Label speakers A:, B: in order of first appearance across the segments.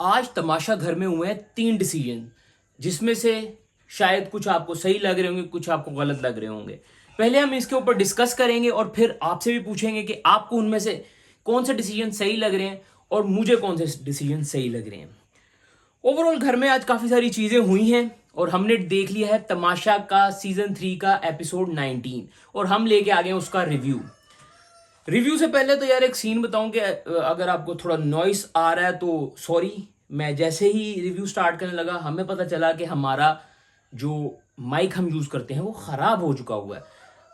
A: आज तमाशा घर में हुए हैं 3 डिसीजन, जिसमें से शायद कुछ आपको सही लग रहे होंगे, कुछ आपको गलत लग रहे होंगे। पहले हम इसके ऊपर डिस्कस करेंगे और फिर आपसे भी पूछेंगे कि आपको उनमें से कौन से डिसीजन सही लग रहे हैं और मुझे कौन से डिसीजन सही लग रहे हैं। ओवरऑल घर में आज काफ़ी सारी चीज़ें हुई हैं और हमने देख लिया है तमाशा का सीजन 3 का एपिसोड 19 और हम लेके आ गए हैं उसका रिव्यू से पहले तो यार एक सीन बताऊं कि अगर आपको थोड़ा नॉइस आ रहा है तो सॉरी। मैं जैसे ही रिव्यू स्टार्ट करने लगा हमें पता चला कि हमारा जो माइक हम यूज़ करते हैं वो ख़राब हो चुका हुआ है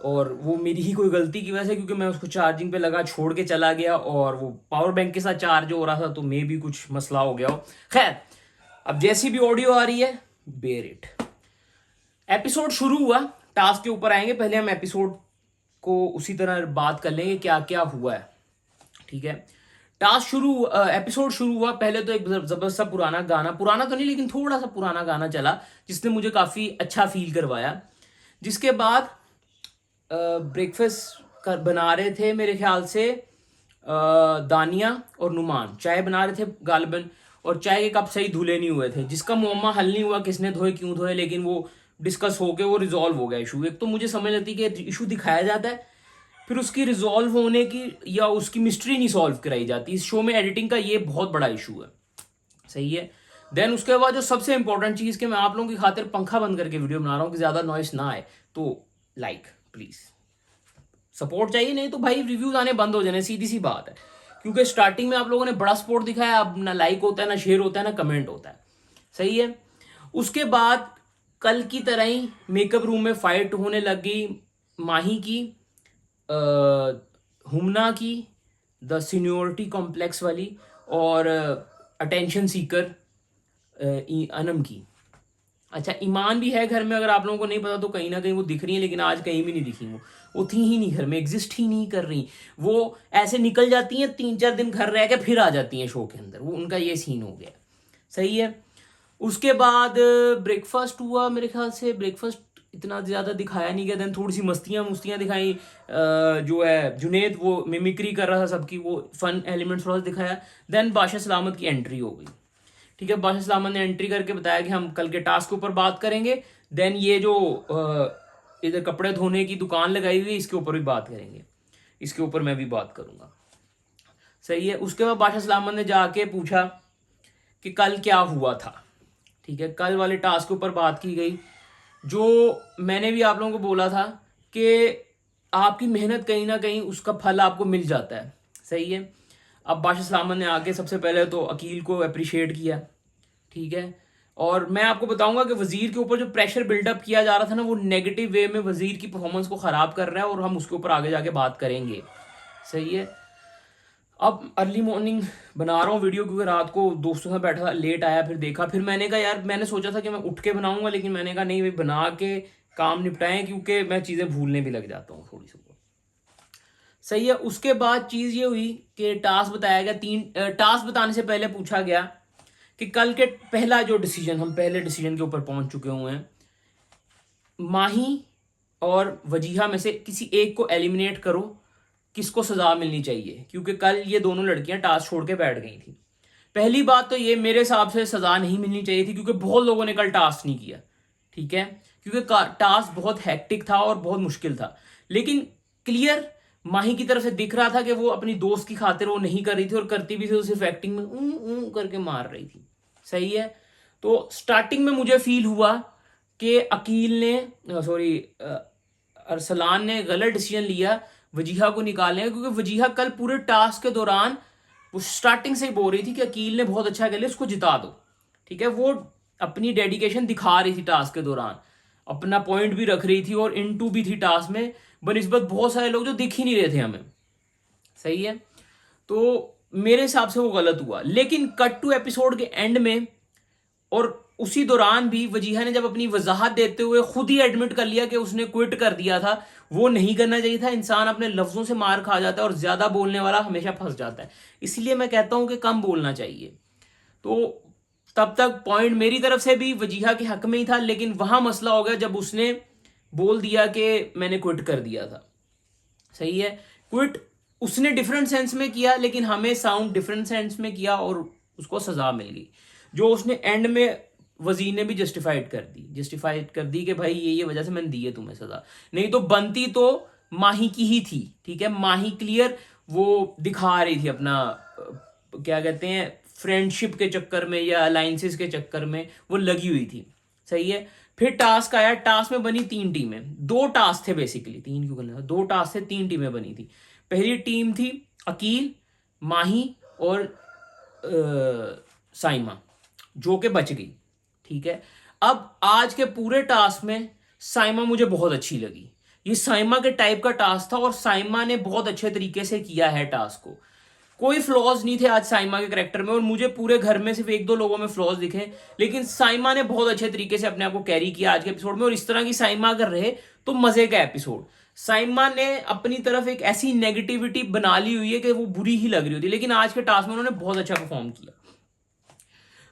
A: और वो मेरी ही कोई गलती की वजह से, क्योंकि मैं उसको चार्जिंग पे लगा छोड़ के चला गया और वो पावर बैंक के साथ चार्ज हो रहा था तो मे भी कुछ मसला हो गया हो। खैर, अब जैसी भी ऑडियो आ रही है बेयर इट। एपिसोड शुरू हुआ, टास्क के ऊपर आएंगे, पहले हम एपिसोड को उसी तरह बात कर लेंगे क्या क्या हुआ है। ठीक है, एपिसोड शुरू हुआ, पहले तो एक जबरदस्त सा पुराना गाना, पुराना तो नहीं लेकिन थोड़ा सा पुराना गाना चला जिसने मुझे काफ़ी अच्छा फील करवाया। जिसके बाद ब्रेकफास्ट बना रहे थे मेरे ख्याल से दानिया और नुमान चाय बना रहे थे गालिबन, और चाय के कप सही धुले नहीं हुए थे, जिसका मुअम्मा हल नहीं हुआ किसने धोए क्यों धोए, लेकिन वो डिस्कस हो के वो रिजॉल्व हो गया इशू। एक तो मुझे समझ लगती है कि इशू दिखाया जाता है फिर उसकी रिजॉल्व होने की या उसकी मिस्ट्री नहीं सॉल्व कराई जाती। इस शो में एडिटिंग का ये बहुत बड़ा इशू है, सही है। देन उसके बाद जो सबसे इंपॉर्टेंट चीज़ कि मैं आप लोगों की खातिर पंखा बंद करके वीडियो बना रहा हूँ कि ज़्यादा नॉइस ना आए, तो लाइक प्लीज़ सपोर्ट चाहिए, नहीं तो भाई रिव्यूज आने बंद हो जाने, सीधी सी बात है। क्योंकि स्टार्टिंग में आप लोगों ने बड़ा सपोर्ट दिखाया, अब ना लाइक होता है ना शेयर होता है ना कमेंट होता है, सही है। उसके बाद कल की तरह ही मेकअप रूम में फाइट होने लग गई माही की, हुमना की, द सीनियोरिटी कॉम्प्लेक्स वाली, और अटेंशन सीकर अनम की। अच्छा, ईमान भी है घर में, अगर आप लोगों को नहीं पता तो कहीं ना कहीं वो दिख रही है, लेकिन आज कहीं भी नहीं दिखी वो थी ही नहीं घर में, एग्जिस्ट ही नहीं कर रही। वो ऐसे निकल जाती हैं 3-4 दिन घर रह के फिर आ जाती हैं शो के अंदर, वो उनका ये सीन हो गया, सही है। उसके बाद ब्रेकफास्ट हुआ, मेरे ख्याल से ब्रेकफास्ट इतना ज़्यादा दिखाया नहीं गया। देन थोड़ी सी मस्तियाँ दिखाई, जो है जुनेद वो मिमिक्री कर रहा था सबकी, वो फन एलिमेंट्स थोड़ा सा दिखाया। देन बादशाह सलामत की एंट्री हो गई। ठीक है, बादशाह सलामत ने एंट्री करके बताया कि हम कल के टास्क के ऊपर बात करेंगे। देन ये जो इधर कपड़े धोने की दुकान लगाई हुई है इसके ऊपर भी बात करेंगे, इसके ऊपर मैं भी बात करूँगा, सही है। उसके बाद बादशाह सलामत ने जाके पूछा कि कल क्या हुआ था। ठीक है, कल वाले टास्क के ऊपर बात की गई, जो मैंने भी आप लोगों को बोला था कि आपकी मेहनत कहीं ना कहीं उसका फल आपको मिल जाता है, सही है। अब बादशाह सलामत ने आके सबसे पहले तो अकील को अप्रिशिएट किया, ठीक है। और मैं आपको बताऊंगा कि वजीर के ऊपर जो प्रेशर बिल्डअप किया जा रहा था ना, वो नेगेटिव वे में वजीर की परफॉर्मेंस को ख़राब कर रहा है और हम उसके ऊपर आगे जाके बात करेंगे, सही है। अब अर्ली मॉर्निंग बना रहा हूँ वीडियो, क्योंकि रात को दोस्तों से बैठा था, लेट आया, फिर देखा, फिर मैंने कहा यार, मैंने सोचा था कि मैं उठ के बनाऊंगा, लेकिन मैंने कहा नहीं भाई बना के काम निपटाएं, क्योंकि मैं चीज़ें भूलने भी लग जाता हूँ थोड़ी सी, सही है। उसके बाद चीज़ ये हुई कि टास्क बताया गया, 3 टास्क बताने से पहले पूछा गया कि कल के पहला जो डिसीजन, हम पहले डिसीजन के ऊपर पहुंच चुके हुए हैं, माही और वजीहा में से किसी एक को एलिमिनेट करो, किसको सजा मिलनी चाहिए, क्योंकि कल ये दोनों लड़कियां टास्क छोड़ के बैठ गई थी। पहली बात तो ये मेरे हिसाब से सजा नहीं मिलनी चाहिए थी, क्योंकि बहुत लोगों ने कल टास्क नहीं किया, ठीक है, क्योंकि टास्क बहुत हैक्टिक था और बहुत मुश्किल था। लेकिन क्लियर माही की तरफ से दिख रहा था कि वो अपनी दोस्त की खातिर वो नहीं कर रही थी, और करती भी थी तो सिर्फ एक्टिंग में करके मार रही थी, सही है। तो स्टार्टिंग में मुझे फील हुआ कि अकील ने सॉरी अरसलान ने गलत डिसीजन लिया वजीहा को निकालने का, क्योंकि वजीहा कल पूरे टास्क के दौरान वो स्टार्टिंग से ही बोल रही थी कि अकील ने बहुत अच्छा खेला, उसको जिता दो, ठीक है। वो अपनी डेडिकेशन दिखा रही थी टास्क के दौरान, अपना पॉइंट भी रख रही थी और इनटू भी थी टास्क में, बनिस्बत बहुत सारे लोग जो दिख ही नहीं रहे थे हमें, सही है। तो मेरे हिसाब से वो गलत हुआ। लेकिन कट टू एपिसोड के एंड में और उसी दौरान भी वजीहा ने जब अपनी वजाहत देते हुए खुद ही एडमिट कर लिया कि उसने क्विट कर दिया था, वो नहीं करना चाहिए था। इंसान अपने लफ्जों से मार खा जाता है और ज्यादा बोलने वाला हमेशा फंस जाता है, इसलिए मैं कहता हूं कि कम बोलना चाहिए। तो तब तक पॉइंट मेरी तरफ से भी वजीहा के हक में ही था, लेकिन वहां मसला हो गया जब उसने बोल दिया कि मैंने क्विट कर दिया था, सही है। क्विट उसने डिफरेंट सेंस में किया, लेकिन हमें साउंड डिफरेंट सेंस में किया और उसको सजा मिल गई, जो उसने एंड में वजीर ने भी जस्टिफाइड कर दी कि भाई ये वजह से मैंने दी है तुम्हें सजा, नहीं तो बनती तो माही की ही थी। ठीक है, माही क्लियर वो दिखा रही थी अपना क्या कहते हैं फ्रेंडशिप के चक्कर में या अलाइंसेस के चक्कर में वो लगी हुई थी। सही है, फिर टास्क आया, टास्क में बनी 3 टीमें, 2 टास्क थे बेसिकली, 3 क्यों करना था, 2 टास्क थे, 3 टीमें बनी थी। पहली टीम थी अकील, माही और साइमा, जो कि बच गई। ठीक है, अब आज के पूरे टास्क में साइमा मुझे बहुत अच्छी लगी। ये साइमा के टाइप का टास्क था और साइमा ने बहुत अच्छे तरीके से किया है टास्क को, कोई फ्लॉज नहीं थे आज साइमा के करेक्टर में, और मुझे पूरे घर में सिर्फ 1-2 लोगों में फ्लॉज दिखे, लेकिन साइमा ने बहुत अच्छे तरीके से अपने आप को कैरी किया आज के एपिसोड में। और इस तरह की साइमा अगर रहे तो मजे का एपिसोड। साइमा ने अपनी तरफ एक ऐसी नेगेटिविटी बना ली हुई है कि वो बुरी ही लग रही होती, लेकिन आज के टास्क में उन्होंने बहुत अच्छा परफॉर्म किया।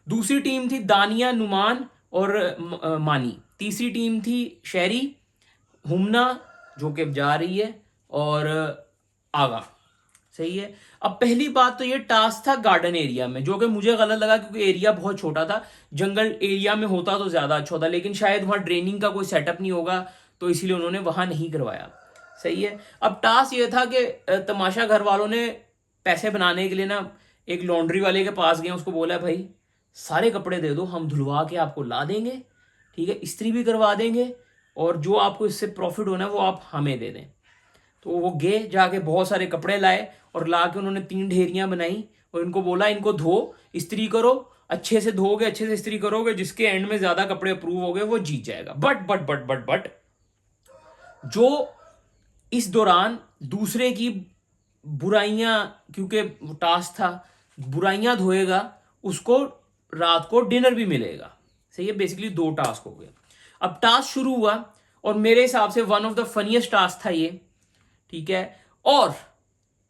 A: दूसरी टीम थी दानिया, नुमान और मानी। तीसरी टीम थी शहरी, हुमना जो कि जा रही है, और आगा। सही है, अब पहली बात तो ये टास्क था गार्डन एरिया में, जो कि मुझे गलत लगा क्योंकि एरिया बहुत छोटा था। जंगल एरिया में होता तो ज्यादा अच्छा होता, लेकिन शायद वहां ड्रेनिंग का कोई सेटअप नहीं होगा तो इसीलिए उन्होंने वहां नहीं करवाया। सही है, अब टास्क ये था कि तमाशा घर वालों ने पैसे बनाने के लिए ना एक लॉन्ड्री वाले के पास गए, उसको बोला भाई सारे कपड़े दे दो, हम धुलवा के आपको ला देंगे, ठीक है, इस्त्री भी करवा देंगे, और जो आपको इससे प्रॉफिट होना है वो आप हमें दे दें। तो वो गए, जाके बहुत सारे कपड़े लाए और ला के उन्होंने 3 ढेरियां बनाई और इनको बोला इनको धो, इस्त्री करो, अच्छे से धोगे, अच्छे से इस्त्री करोगे, जिसके एंड में ज्यादा कपड़े अप्रूव हो गए वो जीत जाएगा। बट जो इस दौरान दूसरे की बुराइयां, क्योंकि टास्क था बुराइयां धोएगा, उसको रात को डिनर भी मिलेगा। सही है, बेसिकली 2 टास्क हो गए। अब टास्क शुरू हुआ और मेरे हिसाब से one of the funniest task था ये। ठीक है, और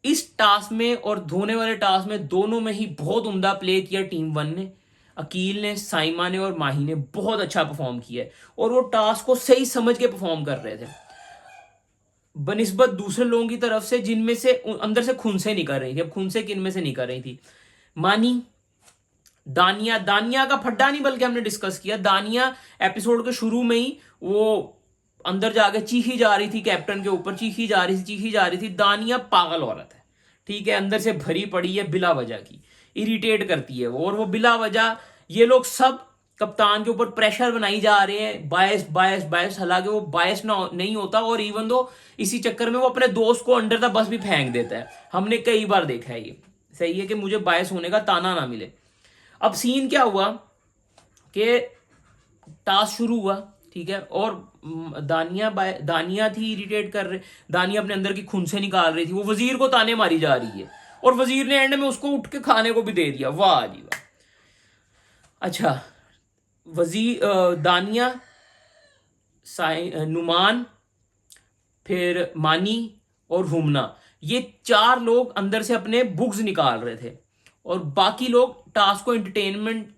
A: इस टास्क में और धोने वाले टास्क में दोनों में ही बहुत उम्दा प्ले किया टीम 1 ने। अकील ने, साइमा ने और माही ने बहुत अच्छा परफॉर्म किया है और वो टास्क को सही समझ के परफॉर्म कर रहे थे बनिस्बत दूसरे लोगों की तरफ से, जिनमें से अंदर से खून से निकल रही थी। अब खून से किन में से निकल रही थी? मानी, दानिया का फड्डा नहीं, बल्कि हमने डिस्कस किया दानिया एपिसोड के शुरू में ही वो अंदर जाके चीखी जा रही थी, कैप्टन के ऊपर चीखी जा रही थी। दानिया पागल औरत है, ठीक है, अंदर से भरी पड़ी है बिला वजह की, इरिटेट करती है वो, और वो बिला वजह ये लोग सब कप्तान के ऊपर प्रेशर बनाई जा रहे हैं, बायस, हालांकि वो बायस ना नहीं होता, और इवन दो इसी चक्कर में वो अपने दोस्त को अंडर द बस भी फेंक देता है। हमने कई बार देखा है ये। सही है कि मुझे बायस होने का ताना ना मिले। अब सीन क्या हुआ कि टास्क शुरू हुआ, ठीक है, और दानिया थी इरिटेट कर रहे, दानिया अपने अंदर की खून से निकाल रही थी, वो वजीर को ताने मारी जा रही है और वजीर ने एंड में उसको उठ के खाने को भी दे दिया। वाह जी वाह। अच्छा, दानिया, नुमान, फिर मानी और हुमना, ये 4 लोग अंदर से अपने बुक्स निकाल रहे थे और बाकी लोग टास्क को एंटरटेनमेंट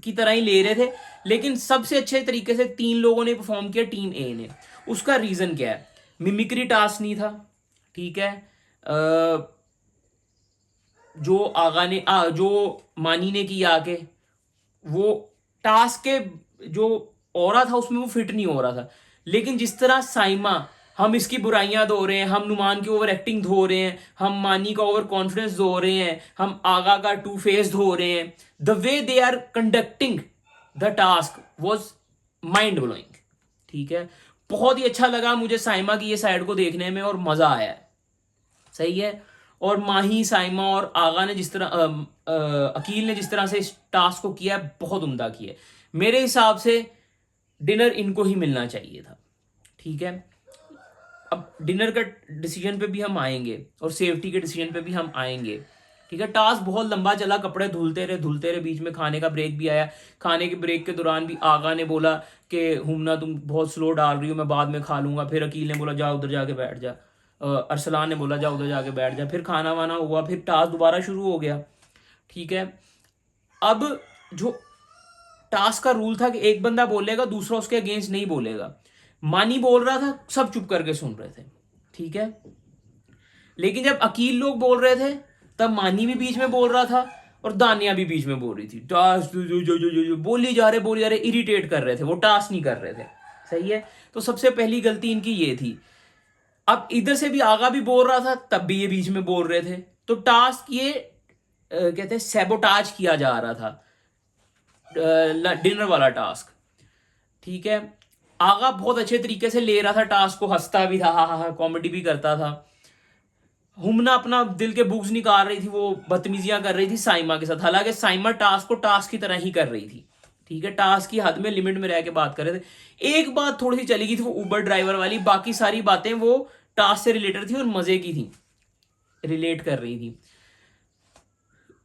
A: की तरह ही ले रहे थे, लेकिन सबसे अच्छे तरीके से 3 लोगों ने परफॉर्म किया, टीम ए ने। उसका रीजन क्या है? मिमिक्री टास्क नहीं था, ठीक है, जो आगा ने जो मानी ने किया आके, वो टास्क के जो ऑरा था उसमें वो फिट नहीं हो रहा था। लेकिन जिस तरह साइमा, हम इसकी बुराइयां धो रहे हैं, हम नुमान की ओवर एक्टिंग धो रहे हैं, हम मानी का ओवर कॉन्फिडेंस धो रहे हैं, हम आगा का 2 फेस धो रहे हैं, the way they are conducting the task was mind blowing. ठीक है, बहुत ही अच्छा लगा मुझे साइमा की ये साइड को देखने में और मजा आया। सही है, और माही, साइमा और आगा ने जिस तरह अकील ने जिस तरह से इस टास्क को किया है, बहुत उम्दा किया है। मेरे हिसाब से डिनर इनको ही मिलना चाहिए था। ठीक है, अब डिनर का डिसीजन पे भी हम आएंगे और सेफ्टी के डिसीजन पे भी हम आएंगे। ठीक है, टास्क बहुत लंबा चला, कपड़े धुलते रहे, बीच में खाने का ब्रेक भी आया। खाने के ब्रेक के दौरान भी आगा ने बोला कि हुमना तुम बहुत स्लो डाल रही हो, मैं बाद में खा लूंगा। फिर अकील ने बोला जा उधर जाके बैठ जा, अरसलान ने बोला जा उधर जाके बैठ जा। फिर खाना वाना हुआ, फिर टास्क दोबारा शुरू हो गया। ठीक है, अब जो टास्क का रूल था कि एक बंदा बोलेगा, दूसरा उसके अगेंस्ट नहीं बोलेगा। मानी बोल रहा था, सब चुप करके सुन रहे थे। ठीक है, लेकिन जब अकील लोग बोल रहे थे तब मानी भी बीच में बोल रहा था और दानिया भी बीच में बोल रही थी टास्क जो बोली जा रहे इरिटेट कर रहे थे, वो टास्क नहीं कर रहे थे। सही है। तो सबसे पहली गलती इनकी ये थी। अब इधर से भी आगा भी बोल रहा था, तब भी ये बीच में बोल रहे थे, तो टास्क ये कहते हैं सैबोटाज किया जा रहा था, डिनर वाला टास्क। ठीक है। आगा बहुत अच्छे तरीके से ले रहा था टास्क को, हंसता भी था, हा हा हा, कॉमेडी भी करता था। हुमना अपना दिल के बुग्स निकाल रही थी, वो बदतमीजियां कर रही थी साइमा के साथ, हालांकि साइमा टास्क को टास्क की तरह ही कर रही थी। ठीक है। टास्क की हद में, लिमिट में रह के बात कर रहे थे। एक बात थोड़ी सी चली गई थी, वो उबर ड्राइवर वाली, बाकी सारी बातें वो टास्क से रिलेटेड थी और मजे की थी, रिलेट कर रही थी।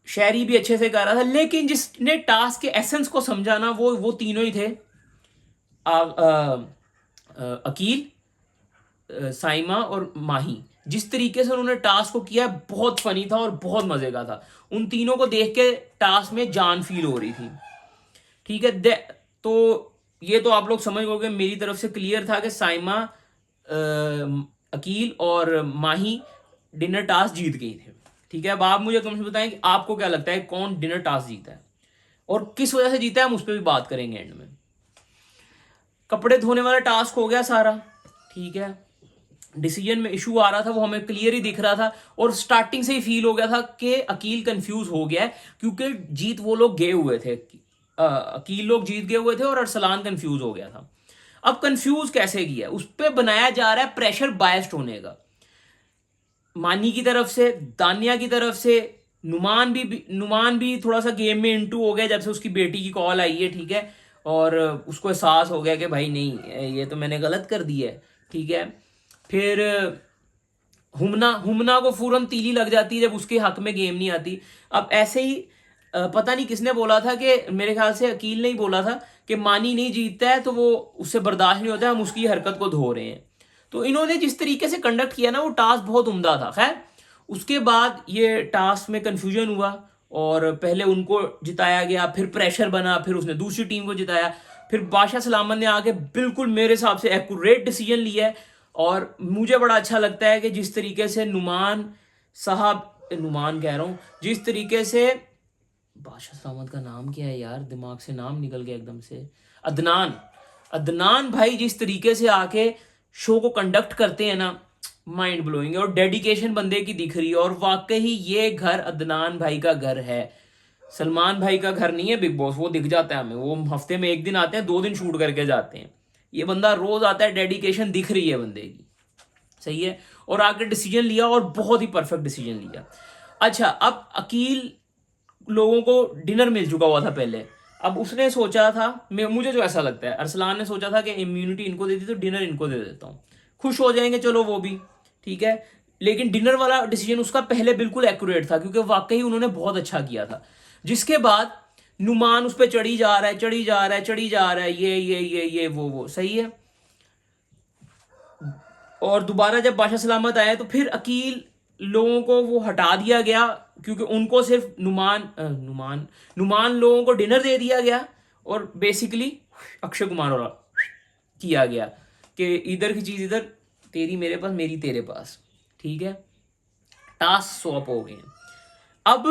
A: शायरी भी अच्छे से कर रहा था, लेकिन जिसने टास्क के एसेंस को समझा ना, वो तीनों ही थे। अकील, साइमा और माही। जिस तरीके से उन्होंने टास्क को किया बहुत फनी था और बहुत मजे का था। उन तीनों को देख के टास्क में जान फील हो रही थी। ठीक है। तो ये तो आप लोग समझ गए, मेरी तरफ से क्लियर था कि साइमा, अकील और माही डिनर टास्क जीत गई थे। ठीक है। अब आप मुझे कम से बताएं कि आपको क्या लगता है कौन डिनर टास्क जीता है और किस वजह से जीता है, हम उस पर भी बात करेंगे एंड में। कपड़े धोने वाला टास्क हो गया सारा। ठीक है। डिसीजन में इशू आ रहा था, वो हमें क्लियर ही दिख रहा था और स्टार्टिंग से ही फील हो गया था कि अकील कंफ्यूज हो गया है, क्योंकि जीत वो लोग गए हुए थे, अकील लोग जीत गए हुए थे और अरसलान कंफ्यूज हो गया था। अब कंफ्यूज कैसे किया, उस पर बनाया जा रहा है प्रेशर बायस्ड होने का, मानी की तरफ से, दानिया की तरफ से। नुमान भी थोड़ा सा गेम में इंटू हो गया जब से उसकी बेटी की कॉल आई है। ठीक है। और उसको एहसास हो गया कि भाई नहीं, ये तो मैंने गलत कर दिया है। ठीक है। फिर हुमना को फौरन तीली लग जाती है जब उसके हक में गेम नहीं आती। अब ऐसे ही पता नहीं किसने बोला था, कि मेरे ख्याल से अकील ने ही बोला था कि मानी नहीं जीतता है तो वो उससे बर्दाश्त नहीं होता है, हम उसकी हरकत को धो रहे हैं। तो इन्होंने जिस तरीके से कंडक्ट किया ना, वो टास्क बहुत उम्दा था। खैर, उसके बाद ये टास्क में कंफ्यूजन हुआ और पहले उनको जिताया गया, फिर प्रेशर बना, फिर उसने दूसरी टीम को जिताया, फिर बादशाह सलामत ने आके बिल्कुल मेरे हिसाब से एक्यूरेट डिसीजन लिया है। और मुझे बड़ा अच्छा लगता है कि जिस तरीके से नुमान कह रहा हूँ, जिस तरीके से, बादशाह सलामत का नाम क्या है यार, दिमाग से नाम निकल गया एकदम से, अदनान। अदनान भाई जिस तरीके से आके शो को कंडक्ट करते हैं ना, माइंड ब्लोइंग है। और डेडिकेशन बंदे की दिख रही है, और वाकई ये घर अदनान भाई का घर है, सलमान भाई का घर नहीं है बिग बॉस। वो दिख जाता है हमें, वो हफ्ते में एक दिन आते हैं, 2 दिन शूट करके जाते हैं। ये बंदा रोज आता है, डेडिकेशन दिख रही है बंदे की। सही है। और आके डिसीजन लिया और बहुत ही परफेक्ट डिसीजन लिया। अच्छा, अब अकील लोगों को डिनर मिल चुका हुआ था पहले। अब उसने सोचा था, मुझे जो ऐसा लगता है, अरसलान ने सोचा था कि इम्यूनिटी इनको दे दी तो डिनर इनको दे देता हूँ, खुश हो जाएंगे, चलो वो भी ठीक है। लेकिन डिनर वाला डिसीजन उसका पहले बिल्कुल एक्यूरेट था, क्योंकि वाकई उन्होंने बहुत अच्छा किया था। जिसके बाद नुमान उस पर चढ़ी जा रहा है, चढ़ी जा रहा है, चढ़ी जा रहा है, ये वो सही है। और दोबारा जब बादशाह सलामत आए तो फिर अकील लोगों को वो हटा दिया गया, क्योंकि उनको सिर्फ नुमान लोगों को डिनर दे दिया गया, और बेसिकली अक्षय कुमार और किया गया कि इधर की चीज इधर, तेरी मेरे पास, मेरी तेरे पास। ठीक है। टास्क स्वैप हो गए। अब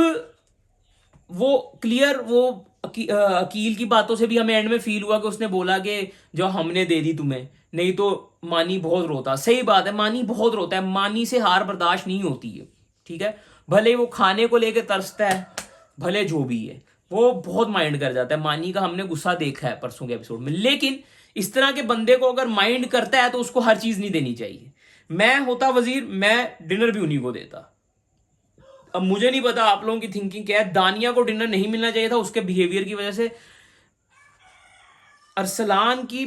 A: वो क्लियर, वो अकील की बातों से भी हमें एंड में फील हुआ कि उसने बोला कि जो हमने दे दी तुम्हें, नहीं तो मानी बहुत रोता। सही बात है, मानी बहुत रोता है, मानी से हार बर्दाश्त नहीं होती है। ठीक है। भले वो खाने को लेके तरसता है, भले जो भी है, वो बहुत माइंड कर जाता है। मानी का हमने गुस्सा देखा है परसों के एपिसोड में। लेकिन इस तरह के बंदे को अगर माइंड करता है तो उसको हर चीज नहीं देनी चाहिए। मैं होता वजीर, मैं डिनर भी उन्हीं को देता। अब मुझे नहीं पता आप लोगों की थिंकिंग क्या है, दानिया को डिनर नहीं मिलना चाहिए था उसके बिहेवियर की वजह से। अरसलान की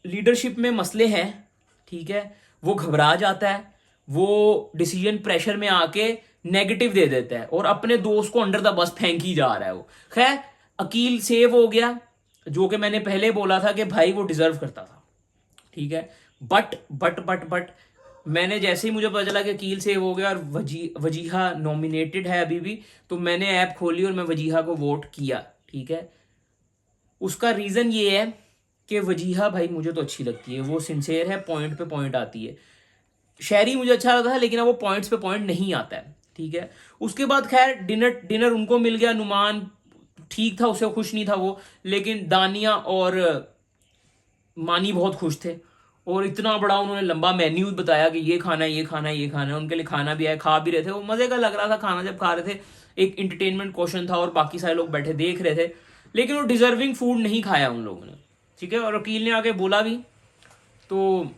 A: लीडरशिप में मसले हैं। ठीक है। वो घबरा जाता है, वो डिसीजन प्रेशर में आके नेगेटिव दे देता है और अपने दोस्त को अंडर द बस फेंक ही जा रहा है वो। खैर, अकील सेव हो गया, जो कि मैंने पहले बोला था कि भाई वो डिजर्व करता था। ठीक है। बट मैंने जैसे ही मुझे पता चला कि अकील सेव हो गया और वजीहा नॉमिनेटेड है अभी भी, तो मैंने ऐप खोली और मैं वजीहा को वोट किया। ठीक है। उसका रीज़न ये है कि वजीहा भाई मुझे तो अच्छी लगती है, वो सिंसेयर है, पॉइंट पे पॉइंट आती है। शायरी मुझे अच्छा लगता है, लेकिन अब वो पॉइंट्स पे पॉइंट नहीं आता है। ठीक है। उसके बाद खैर डिनर उनको मिल गया। नुमान ठीक था, उससे खुश नहीं था वो, लेकिन दानिया और मानी बहुत खुश थे। और इतना बड़ा उन्होंने लंबा मेन्यू बताया कि ये खाना है, ये खाना है, ये खाना है। उनके लिए खाना भी आया, खा भी रहे थे, वो मजे का लग रहा था खाना जब खा रहे थे। एक इंटरटेनमेंट क्वेश्चन था और बाकी सारे लोग बैठे देख रहे थे, लेकिन वो डिजर्विंग फूड नहीं खाया उन लोगों ने, ठीक है। और वकील ने आके बोला भी, तो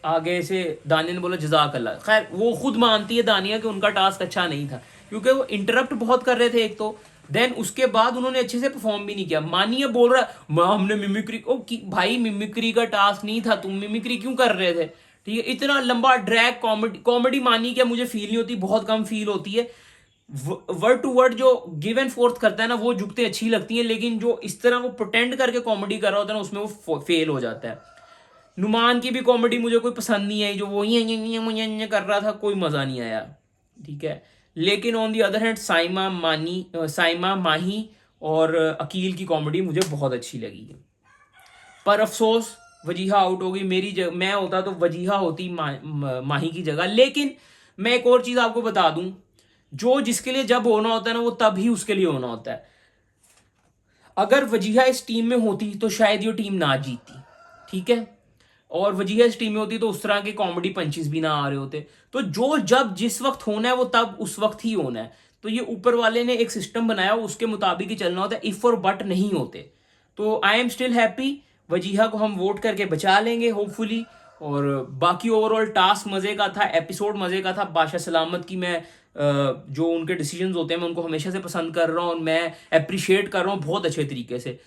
A: आगे से दानिया ने बोला जज़ाकल्लाह। खैर वो खुद मानती है दानिया कि उनका टास्क अच्छा नहीं था, क्योंकि वो इंटरप्ट बहुत कर रहे थे एक तो, देन उसके बाद उन्होंने अच्छे से परफॉर्म भी नहीं किया। मानिए बोल रहा है हमने मिमिक्री, ओ भाई मिमिक्री का टास्क नहीं था, तुम मिमिक्री क्यों कर रहे थे, ठीक है। इतना लंबा ड्रैग कॉमेडी मानी क्या मुझे फील नहीं होती, बहुत कम फील होती है। वर्ड टू वर्ड जो गिव एंड फोर्थ करता है ना, वो जुगते अच्छी लगती हैं, लेकिन जो इस तरह वो प्रोटेंड करके कॉमेडी कर रहा होता है ना, उसमें वो फेल हो जाता है। नुमान की भी कॉमेडी मुझे कोई पसंद नहीं आई, जो वो ये कर रहा था, कोई मज़ा नहीं आया, ठीक है। लेकिन on the other hand Saima Mahi और अकील की कॉमेडी मुझे बहुत अच्छी लगी है। पर अफसोस वजीहा आउट हो गई। मैं होता तो वजीहा होती माही की जगह। लेकिन मैं एक और चीज़ आपको बता दूं, जो जिसके लिए जब होना होता है ना, वो तब ही उसके लिए होना होता है। अगर वजीहा इस टीम में होती तो शायद ये टीम ना जीतती, ठीक है। और वजीहा इस टीम में होती तो उस तरह के कॉमेडी पंचेस भी ना आ रहे होते। तो जो जब जिस वक्त होना है वो तब उस वक्त ही होना है। तो ये ऊपर वाले ने एक सिस्टम बनाया, उसके मुताबिक ही चलना होता है, इफ और बट नहीं होते। तो I am still happy, Wajiha को हम वोट करके बचा लेंगे होपफुली। और बाकी ओवरऑल टास्क मज़े का था, एपिसोड मज़े का था। बादशाह सलामत की मैं जो उनके डिसीजंस होते हैं मैं उनको हमेशा से पसंद कर रहा हूँ, और मैं अप्रिशिएट कर रहा हूँ बहुत अच्छे तरीके से।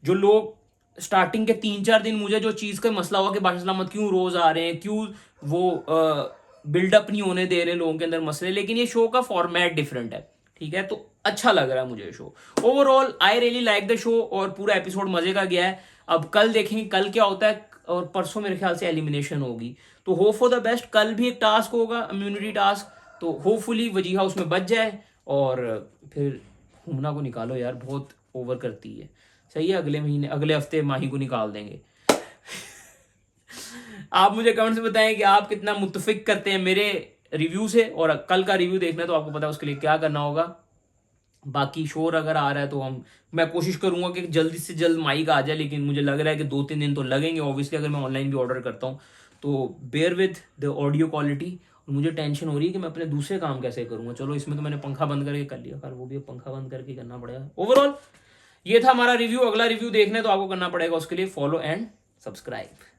A: जो लोग स्टार्टिंग के 3-4 दिन मुझे जो चीज़ का मसला हुआ कि बादशाह सलामत क्यों रोज़ आ रहे हैं, क्यों वो बिल्डअप नहीं होने दे रहे लोगों के अंदर मसले, लेकिन ये शो का फॉर्मेट डिफरेंट है, ठीक है। तो अच्छा लग रहा है मुझे show. Overall I really like the show, और पूरा एपिसोड मजे का गया है। अब कल देखेंगे कल क्या होता है, और परसों मेरे ख्याल से एलिमिनेशन होगी। तो होप फॉर द बेस्ट। कल भी एक टास्क होगा, इम्यूनिटी टास्क, तो होपफुली वजीहा उसमें बच जाए। और फिर हुमना को निकालो यार, बहुत ओवर करती है। सही है, अगले हफ्ते माही को निकाल देंगे। आप मुझे कमेंट से बताएं कि आप कितना मुत्तफिक करते हैं मेरे रिव्यू से, और कल का रिव्यू देखना है तो आपको पता है उसके लिए क्या करना होगा। बाकी शोर अगर आ रहा है तो मैं कोशिश करूंगा कि जल्दी से जल्द माइक आ जाए, लेकिन मुझे लग रहा है कि 2-3 दिन तो लगेंगे ऑब्वियसली, अगर मैं ऑनलाइन भी ऑर्डर करता हूँ तो। Bear with the audio quality. और मुझे टेंशन हो रही है कि मैं अपने दूसरे काम कैसे करूँगा। चलो इसमें तो मैंने पंखा बंद करके कर लिया, पर वो भी पंखा बंद करके करना पड़ेगा। ओवरऑल ये था हमारा रिव्यू। अगला रिव्यू देखना है तो आपको करना पड़ेगा उसके लिए फॉलो एंड सब्सक्राइब।